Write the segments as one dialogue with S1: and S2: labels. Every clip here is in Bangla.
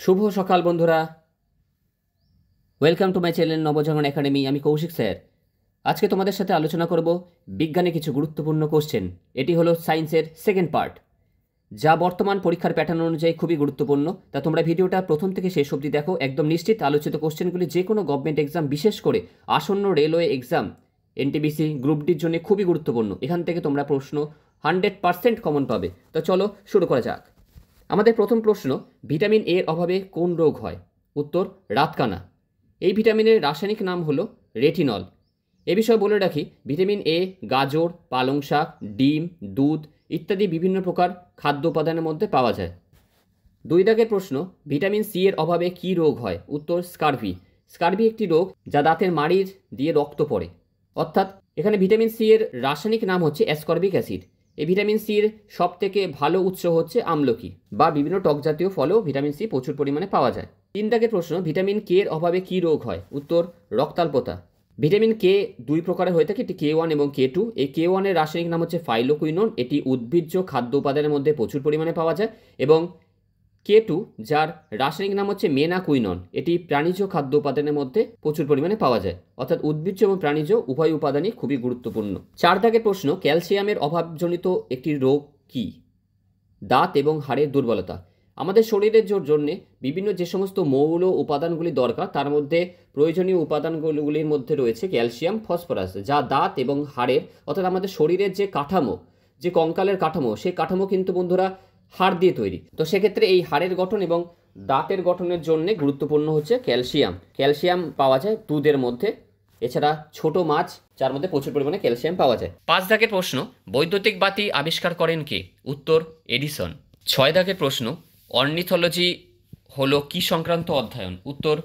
S1: শুভ সকাল বন্ধুরা, welcome to my channel Nabajagaran academy. আমি কৌশিক স্যার। আজকে তোমাদের সাথে আলোচনা করব বিজ্ঞানে কিছু গুরুত্বপূর্ণ কোশ্চেন। এটি হলো সায়েন্সের সেকেন্ড পার্ট, যা বর্তমান পরীক্ষার প্যাটার্ন অনুযায়ী খুবই গুরুত্বপূর্ণ। তা তোমরা ভিডিওটা প্রথম থেকে শেষ অবধি দেখো। একদম নিশ্চিত আলোচিত কোশ্চেনগুলি যে কোনো গভর্নমেন্ট এক্সাম, বিশেষ করে আসন্ন রেলওয়ে এক্সাম, এনটিপিসি, গ্রুপ ডির জন্য খুবই গুরুত্বপূর্ণ। এখান থেকে তোমরা প্রশ্ন 100% কমন পাবে। তো চলো শুরু করা যাক। আমাদের প্রথম প্রশ্ন, ভিটামিন এর অভাবে কোন রোগ হয়? উত্তর রাতকানা। এই ভিটামিনের রাসায়নিক নাম হলো রেটিনল। এ বিষয়ে বলে রাখি, ভিটামিন এ গাজর, পালং শাক, ডিম, দুধ ইত্যাদি বিভিন্ন প্রকার খাদ্য উপাদানের মধ্যে পাওয়া যায়। 2 দাগের প্রশ্ন, ভিটামিন সি এর অভাবে কি রোগ হয়? উত্তর স্কারভি। স্কারভি একটি রোগ যা দাঁতের মাড়ির দিয়ে রক্ত পড়ে। অর্থাৎ এখানে ভিটামিন সি এর রাসায়নিক নাম হচ্ছে অ্যাসকর্বিক অ্যাসিড। এই ভিটামিন সির সব থেকে ভালো উৎস হচ্ছে আমলকি বা বিভিন্ন টক জাতীয় ফলেও ভিটামিন সি প্রচুর পরিমাণে পাওয়া যায়। 3 দাগের প্রশ্ন, ভিটামিন কে এর অভাবে কি রোগ হয়? উত্তর রক্তাল্পতা। ভিটামিন কে 2 প্রকারের হয়ে থাকে, এটি K1 এবং K2। এই K1 এর রাসায়নিক নাম হচ্ছে ফাইলোকুইনোন। এটি উদ্ভিজ্জ খাদ্য উপাদানের মধ্যে প্রচুর পরিমাণে পাওয়া যায়। এবং K2, যার রাসায়নিক নাম হচ্ছে মেনাকুইনন, এটি প্রাণীজ খাদ্য উপাদানের মধ্যে প্রচুর পরিমাণে পাওয়া যায়। অর্থাৎ উদ্ভিজ্জ এবং প্রাণীজ উভয় উপাদানই খুবই গুরুত্বপূর্ণ। 4 দাগের প্রশ্ন, ক্যালসিয়ামের অভাবজনিত একটি রোগ কি? দাঁত এবং হাড়ের দুর্বলতা। আমাদের শরীরের জন্য বিভিন্ন যে সমস্ত মৌল উপাদানগুলি দরকার, তার মধ্যে প্রয়োজনীয় উপাদানগুলির মধ্যে রয়েছে ক্যালসিয়াম, ফসফরাস, যা দাঁত এবং হাড়ের, অর্থাৎ আমাদের শরীরের যে কাঠামো, যে কঙ্কালের কাঠামো, সেই কাঠামো কিন্তু বন্ধুরা হাড় দিয়ে তৈরি। তো সেক্ষেত্রে এই হাড়ের গঠন এবং দাঁতের গঠনের জন্য গুরুত্বপূর্ণ হচ্ছে ক্যালসিয়াম। ক্যালসিয়াম পাওয়া যায় দুধের মধ্যে, এছাড়া ছোট মাছ, যার মধ্যে প্রচুর পরিমাণে ক্যালসিয়াম পাওয়া যায়। 5 দাগের প্রশ্ন, বৈদ্যুতিক বাতি আবিষ্কার করেন কে? উত্তর এডিসন। 6 দাগের প্রশ্ন, অর্নিথোলজি হলো কি সংক্রান্ত অধ্যয়ন? উত্তর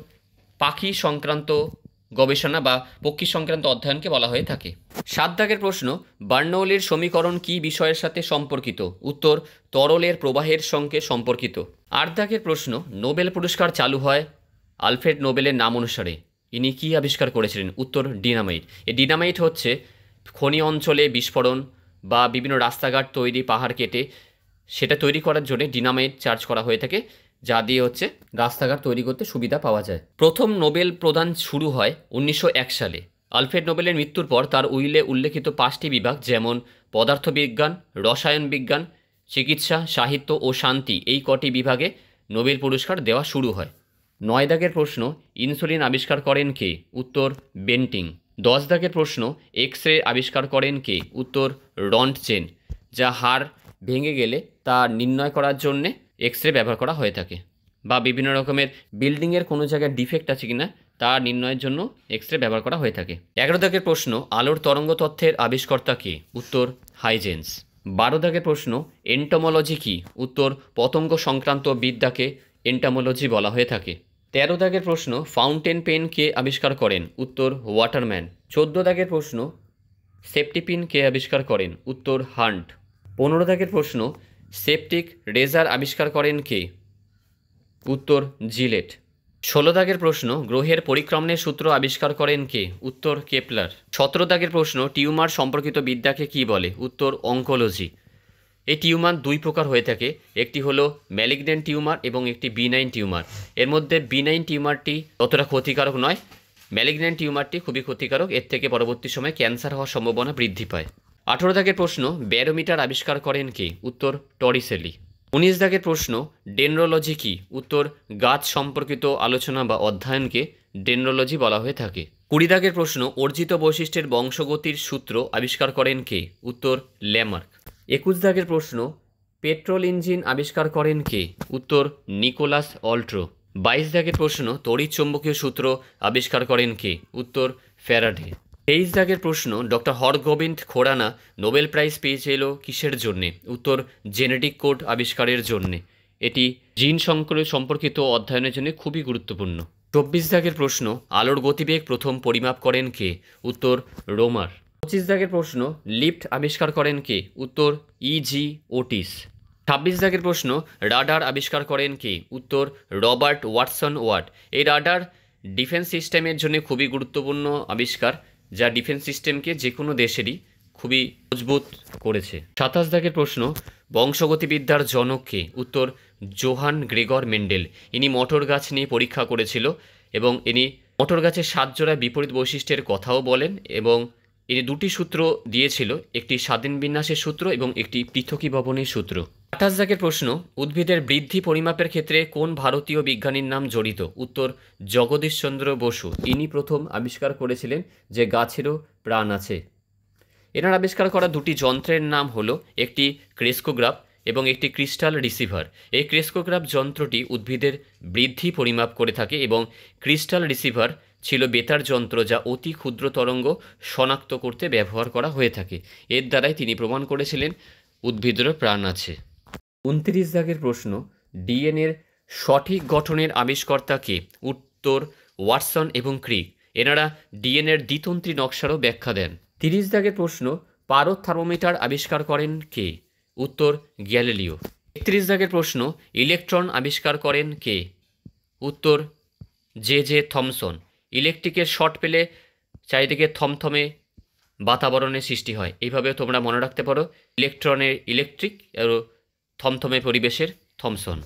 S1: পাখি সংক্রান্ত গবেষণা বা পক্ষী সংক্রান্ত অধ্যয়নকে বলা হয়ে থাকে। 7 দাগের প্রশ্ন, বার্নৌলির সমীকরণ কি বিষয়ের সাথে সম্পর্কিত? উত্তর তরলের প্রবাহের সঙ্গে সম্পর্কিত। 8 দাগের প্রশ্ন, নোবেল পুরস্কার চালু হয় আলফ্রেড নোবেলের নাম অনুসারে। ইনি কি আবিষ্কার করেছিলেন? উত্তর ডিনামাইট। এই ডিনামাইট হচ্ছে খনি অঞ্চলে বিস্ফোরণ বা বিভিন্ন রাস্তাঘাট তৈরি, পাহাড় কেটে সেটা তৈরি করার জন্য ডিনামাইট চার্জ করা হয়ে থাকে, যা দিয়ে হচ্ছে রাস্তাঘাট তৈরি করতে সুবিধা পাওয়া যায়। প্রথম নোবেল প্রদান শুরু হয় 1901 সালে। আলফ্রেড নোবেলের মৃত্যুর পর তার উইলে উল্লেখিত 5টি বিভাগ, যেমন পদার্থবিজ্ঞান, রসায়ন বিজ্ঞান, চিকিৎসা, সাহিত্য ও শান্তি, এই কটি বিভাগে নোবেল পুরস্কার দেওয়া শুরু হয়। 9 দাগের প্রশ্ন, ইনসুলিন আবিষ্কার করেন কে? উত্তর বেন্টিং। 10 দাগের প্রশ্ন, এক্স রে আবিষ্কার করেন কে? উত্তর রন্টজেন, যা হাড় ভেঙে গেলে তা নির্ণয় করার জন্যে এক্স রে ব্যবহার করা হয়ে থাকে, বা বিভিন্ন রকমের বিল্ডিংয়ের কোনো জায়গায় ডিফেক্ট আছে কিনা তা নির্ণয়ের জন্য এক্স রে ব্যবহার করা হয়ে থাকে। 11 দাগের প্রশ্ন, আলোর তরঙ্গ তত্ত্বের আবিষ্কর্তা কে? উত্তর হাইজেন্স। 12 দাগের প্রশ্ন, এন্টোমোলজি কি? উত্তর পতঙ্গ সংক্রান্ত বিদ্যাকে এন্টোমোলজি বলা হয়ে থাকে। 13 দাগের প্রশ্ন, ফাউন্টেন পেন কে আবিষ্কার করেন? উত্তর ওয়াটারম্যান। 14 দাগের প্রশ্ন, সেফটি পিন কে আবিষ্কার করেন? উত্তর হান্ট। 15 দাগের প্রশ্ন, সেপটিক রেজার আবিষ্কার করেন কে? উত্তর জিলেট। 16 দাগের প্রশ্ন, গ্রহের পরিক্রমণের সূত্র আবিষ্কার করেন কে? উত্তর কেপলার। 17 দাগের প্রশ্ন, টিউমার সম্পর্কিত বিদ্যাকে কি বলে? উত্তর অঙ্কোলজি। এই টিউমার 2 প্রকার হয়ে থাকে, একটি হলো ম্যালিগন্যান্ট টিউমার এবং একটি বিনাইন টিউমার। এর মধ্যে বিনাইন টিউমারটি ততটা ক্ষতিকারক নয়, ম্যালিগন্যান্ট টিউমারটি খুবই ক্ষতিকারক। এর থেকে পরবর্তী সময়ে ক্যান্সার হওয়ার সম্ভাবনা বৃদ্ধি পায়। 18 দাগের প্রশ্ন, ব্যারোমিটার আবিষ্কার করেন কে? উত্তর টরিসেলি। 19 দাগের প্রশ্ন, ডেনড্রোলজি কি? উত্তর গাছ সম্পর্কিত আলোচনা বা অধ্যয়নকে ডেনড্রোলজি বলা হয়ে থাকে। 20 দাগের প্রশ্ন, অর্জিত বৈশিষ্ট্যের বংশগতির সূত্র আবিষ্কার করেন কে? উত্তর ল্যামার্ক। 21 দাগের প্রশ্ন, পেট্রোল ইঞ্জিন আবিষ্কার করেন কে? উত্তর নিকোলাস অল্ট্রো। 22 দাগের প্রশ্ন, তড়িৎ চৌম্বকীয় সূত্র আবিষ্কার করেন কে? উত্তর ফ্যারাডে। 23 দাগের প্রশ্ন, doctor Hargobind Khorana Nobel prize পেয়েছিল কিসের জন্যে? উত্তর জেনেটিক কোড আবিষ্কারের জন্যে। এটি জিন সম্পর্কিত অধ্যয়নের জন্য খুবই গুরুত্বপূর্ণ। 24 দাগের প্রশ্ন, আলোর গতিবেগ প্রথম পরিমাপ করেন কে? উত্তর রোমার। 25 দাগের প্রশ্ন, লিফট আবিষ্কার করেন কে? উত্তর ইজি ওটিস। 26 দাগের প্রশ্ন, রাডার আবিষ্কার করেন কে? উত্তর রবার্ট ওয়াটসন ওয়াট। এই রাডার ডিফেন্স সিস্টেমের জন্য খুবই গুরুত্বপূর্ণ আবিষ্কার, যা ডিফেন্স সিস্টেমকে যে কোনো দেশেরই খুবই মজবুত করেছে। 27 দাগের প্রশ্ন, বংশগতিবিদ্যার জনক কে? উত্তর জোহান গ্রেগর মেন্ডেল। ইনি মটর গাছ নিয়ে পরীক্ষা করেছিল এবং ইনি মটর গাছের 7 জোড়া বিপরীত বৈশিষ্ট্যের কথাও বলেন এবং ইনি 2টি সূত্র দিয়েছিল, একটি স্বাধীন বিন্যাসের সূত্র এবং একটি পৃথকীভবনের সূত্র। 28 দাগের প্রশ্ন, উদ্ভিদের বৃদ্ধি পরিমাপের ক্ষেত্রে কোন ভারতীয় বিজ্ঞানীর নাম জড়িত? উত্তর জগদীশচন্দ্র বসু। ইনি প্রথম আবিষ্কার করেছিলেন যে গাছেরও প্রাণ আছে। এনার আবিষ্কার করা 2টি যন্ত্রের নাম হলো একটি ক্রেস্কোগ্রাফ এবং একটি ক্রিস্টাল রিসিভার। এই ক্রেস্কোগ্রাফ যন্ত্রটি উদ্ভিদের বৃদ্ধি পরিমাপ করে থাকে এবং ক্রিস্টাল রিসিভার ছিল বেতার যন্ত্র যা অতি ক্ষুদ্র তরঙ্গ শনাক্ত করতে ব্যবহার করা হয়ে থাকে। এর দ্বারাই তিনি প্রমাণ করেছিলেন উদ্ভিদেরও প্রাণ আছে। 29 দাগের প্রশ্ন, ডিএনএর সঠিক গঠনের আবিষ্কর্তা কে? উত্তর ওয়াটসন এবং ক্রিক। এনারা ডিএনএর দ্বিতন্ত্রী নকশারও ব্যাখ্যা দেন। 30 দাগের প্রশ্ন, পারদ থার্মোমিটার আবিষ্কার করেন কে? উত্তর গ্যালিলিও। 31 দাগের প্রশ্ন, ইলেকট্রন আবিষ্কার করেন কে? উত্তর জে থমসন। ইলেকট্রিকের শর্ট পেলে চারিদিকে থমথমে বাতাবরণের সৃষ্টি হয়, এইভাবে তোমরা মনে রাখতে পারো, ইলেকট্রনের ইলেকট্রিক আর থমথমে পরিবেশের থমসন।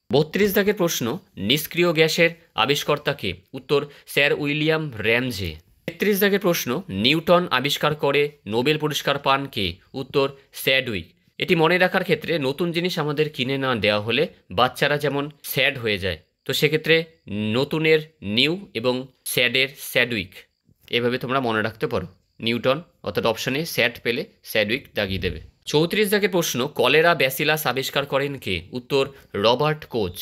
S1: 32 দাগের প্রশ্ন, নিষ্ক্রিয় গ্যাসের আবিষ্কর্তা কে? উত্তর স্যার উইলিয়াম র্যামজে। 33 দাগের প্রশ্ন, নিউটন আবিষ্কার করে নোবেল পুরস্কার পান কে? উত্তর স্যাডউইক। এটি মনে রাখার ক্ষেত্রে নতুন জিনিস আমাদের কিনে না দেওয়া হলে বাচ্চারা যেমন স্যাড হয়ে যায়, তো সেক্ষেত্রে নতুনের নিউ এবং স্যাডের স্যাডউইক, এভাবে তোমরা মনে রাখতে পারো। নিউটন অর্থাৎ অপশনে স্যাড পেলে স্যাডউইক দাগিয়ে দেবে। 34 দাগের প্রশ্ন, কলেরা ব্যাসিলাস আবিষ্কার করেন কে? উত্তর রবার্ট কোচ।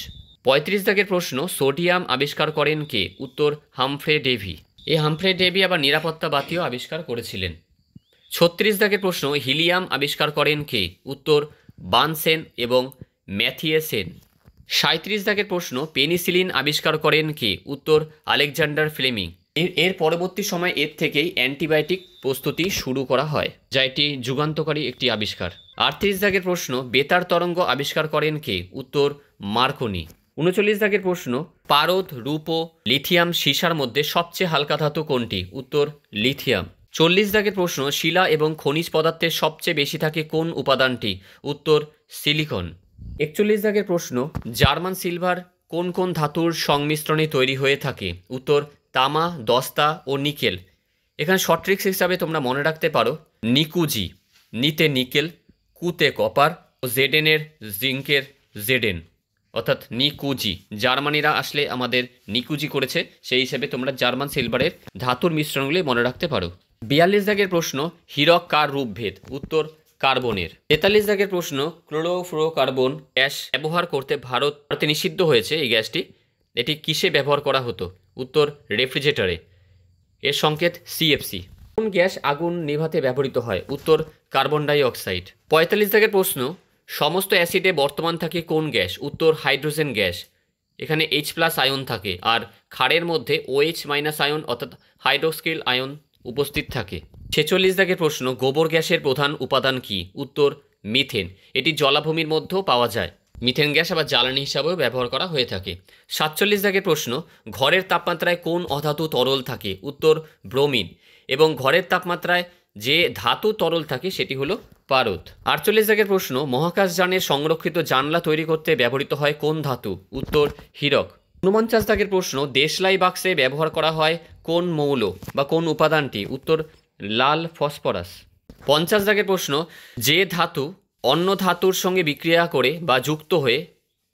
S1: 35 দাগের প্রশ্ন, সোডিয়াম আবিষ্কার করেন কে? উত্তর হামফ্রে ডেভি। এই হামফ্রে ডেভি আবার নিরাপত্তা বাতিও আবিষ্কার করেছিলেন। 36 দাগের প্রশ্ন, হিলিয়াম আবিষ্কার করেন কে? উত্তর বানসেন এবং ম্যাথিয়েসেন। 37 দাগের প্রশ্ন, পেনিসিলিন আবিষ্কার করেন কে? উত্তর আলেকজান্ডার ফ্লেমিং। এর পরবর্তী সময় এর থেকেই অ্যান্টিবায়োটিক প্রস্তুতি শুরু করা হয়, যা একটি যুগান্তকারী একটি আবিষ্কার। 38 দাগের প্রশ্ন, বেতার তরঙ্গ আবিষ্কার করেন কে? উত্তর মার্কনি। 39 দাগের প্রশ্ন, পারদ, রূপো, লিথিয়াম, সীসার মধ্যে সবচেয়ে হালকা ধাতু কোনটি? উত্তর লিথিয়াম। 40 দাগের প্রশ্ন, শিলা এবং খনিজ পদার্থের সবচেয়ে বেশি থাকে কোন উপাদানটি? উত্তর সিলিকন। 41 দাগের প্রশ্ন, জার্মান সিলভার কোন কোন ধাতুর সংমিশ্রণে তৈরি হয়ে থাকে? উত্তর তামা, দস্তা ও নিকেল। এখানে শর্ট ট্রিক্স হিসাবে তোমরা মনে রাখতে পারো, নিকুজি, নিতে নিকেল, কুতে কপার ও জেডেনের জিঙ্কের জেডেন, অর্থাৎ নিকুজি। জার্মানিরা আসলে আমাদের নিকুজি করেছে, সেই হিসেবে তোমরা জার্মান সিলভারের ধাতুর মিশ্রণগুলি মনে রাখতে পারো। 42 দাগের প্রশ্ন, হীরক কার রূপভেদ? উত্তর কার্বনের। 43 দাগের প্রশ্ন, ক্লোরোফ্লোরোকার্বন গ্যাস ব্যবহার করতে ভারতে নিষিদ্ধ হয়েছে এই গ্যাসটি, এটি কিসে ব্যবহার করা হতো? উত্তর রেফ্রিজারেটরে। এর সংকেত সিএফসি। কোন গ্যাস আগুন নেভাতে ব্যবহৃত হয়? উত্তর কার্বন ডাই অক্সাইড। 45 দাগের প্রশ্ন, সমস্ত অ্যাসিডে বর্তমান থাকে কোন গ্যাস? উত্তর হাইড্রোজেন গ্যাস। এখানে H+ আয়ন থাকে, আর ক্ষারের মধ্যে OH- আয়ন অর্থাৎ হাইড্রোক্সিল আয়ন উপস্থিত থাকে। 46 দাগের প্রশ্ন, গোবর গ্যাসের প্রধান উপাদান কি? উত্তর মিথেন। এটি জলাভূমির মধ্যেও পাওয়া যায়। মিথেন গ্যাস আবার জ্বালানি হিসাবেও ব্যবহার করা হয়ে থাকে। 47 দাগের প্রশ্ন, ঘরের তাপমাত্রায় কোন অধাতু তরল থাকে? উত্তর ব্রোমিন। এবং ঘরের তাপমাত্রায় যে ধাতু তরল থাকে সেটি হলো পারদ। 48 দাগের প্রশ্ন, মহাকাশযানের সংরক্ষিত জানলা তৈরি করতে ব্যবহৃত হয় কোন ধাতু? উত্তর হীরক। 49 দাগের প্রশ্ন, দেশলাই বাক্সে ব্যবহার করা হয় কোন মৌল বা কোন উপাদানটি? উত্তর লাল ফসফরাস। 50 দাগের প্রশ্ন, যে ধাতু অন্য ধাতুর সঙ্গে বিক্রিয়া করে বা যুক্ত হয়ে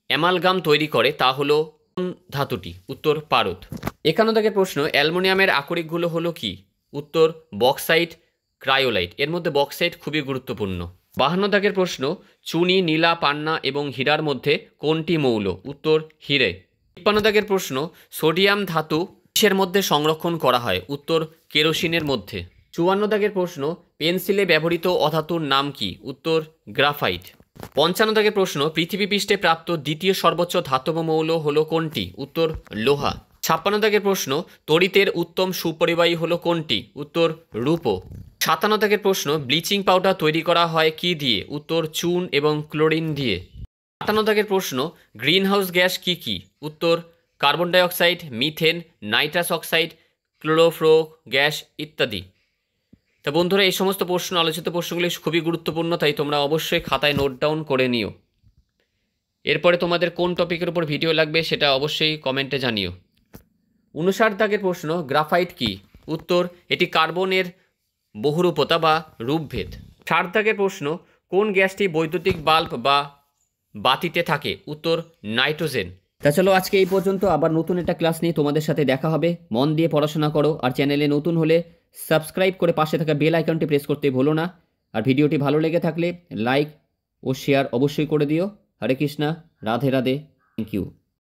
S1: অ্যামালগাম তৈরি করে তা হলো কোন ধাতুটি? উত্তর পারদ। 51 দাগের প্রশ্ন, অ্যালুমিনিয়ামের আকরিকগুলো হলো কি? উত্তর বক্সাইট, ক্রায়োলাইট। এর মধ্যে বক্সাইট খুবই গুরুত্বপূর্ণ। 52 দাগের প্রশ্ন, চুনি, নীলা, পান্না এবং হীরার মধ্যে কোনটি মৌল? উত্তর হীরে। 53 দাগের প্রশ্ন, সোডিয়াম ধাতু কিসের মধ্যে সংরক্ষণ করা হয়? উত্তর কেরোসিনের মধ্যে। 54 দাগের প্রশ্ন, পেন্সিলে ব্যবহৃত অধাতুর নাম কি? উত্তর গ্রাফাইট। 55 দাগের প্রশ্ন, পৃথিবী পৃষ্ঠে প্রাপ্ত দ্বিতীয় সর্বোচ্চ ধাতব মৌল হলো কোনটি? উত্তর লোহা। 56 দাগের প্রশ্ন, তড়িতের উত্তম সুপরিবাহী হলো কোনটি? উত্তর রূপো। 57 দাগের প্রশ্ন, ব্লিচিং পাউডার তৈরি করা হয় কি দিয়ে? উত্তর চুন এবং ক্লোরিন দিয়ে। 58 দাগের প্রশ্ন, গ্রিনহাউস গ্যাস কি কি? উত্তর carbon dioxide, methane, nitrous oxide, chlorofluoro gas ইত্যাদি। তা বন্ধুরা, এই সমস্ত প্রশ্ন, আলোচিত প্রশ্নগুলি খুবই গুরুত্বপূর্ণ, তাই তোমরা অবশ্যই খাতায় নোট ডাউন করে নিও। এরপরে তোমাদের কোন টপিকের উপর ভিডিও লাগবে সেটা অবশ্যই কমেন্টে জানিও। 59 দাগের প্রশ্ন, গ্রাফাইট কি? উত্তর, এটি কার্বনের বহুরূপতা বা রূপভেদ। 60 দাগের প্রশ্ন, কোন গ্যাসটি বৈদ্যুতিক বাল্ব বা বাতিতে থাকে? উত্তর, নাইট্রোজেন। তা চলো আজকে এই পর্যন্ত, আবার নতুন একটা ক্লাস নিয়ে তোমাদের সাথে দেখা হবে। মন দিয়ে পড়াশোনা করো, আর চ্যানেলে নতুন হলে সাবস্ক্রাইব করে পাশে থাকা বেল আইকনটি প্রেস করতে ভুলো না। আর ভিডিওটি ভালো লেগে থাকলে লাইক ও শেয়ার অবশ্যই করে দিও। হরে কৃষ্ণা, রাধে রাধে, থ্যাংক ইউ।